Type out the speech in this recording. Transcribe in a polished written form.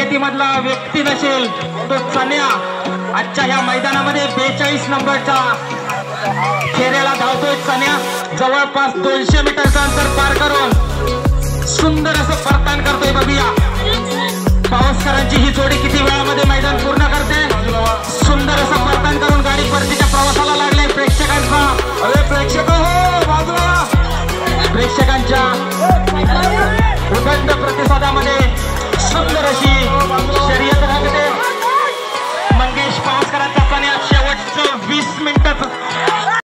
शर्यतीमधला व्यक्ती नसेल तो चन्या आजच्या या मैदानामध्ये 42 नंबरचा फेऱ्याला धावतोय। चन्या जवळपास 200 मीटरचं अंतर पार करून सुंदर असं परतान करतोय। बघूया पावसकरांची ही जोडी किती वेळामध्ये मैदान पूर्ण करते। सुंदर असं परतान करून गाडी परतीच्या प्रवासाला लागले। प्रेक्षकांचा अरे प्रेक्षक हो बाजूला प्रेक्षकांच्या उदंड प्रतिसादामध्ये सुंदर अशी शर्यत रंगते। मंगेश पावसकरांचा चन्या शेवटचं 20 मिनिटाचं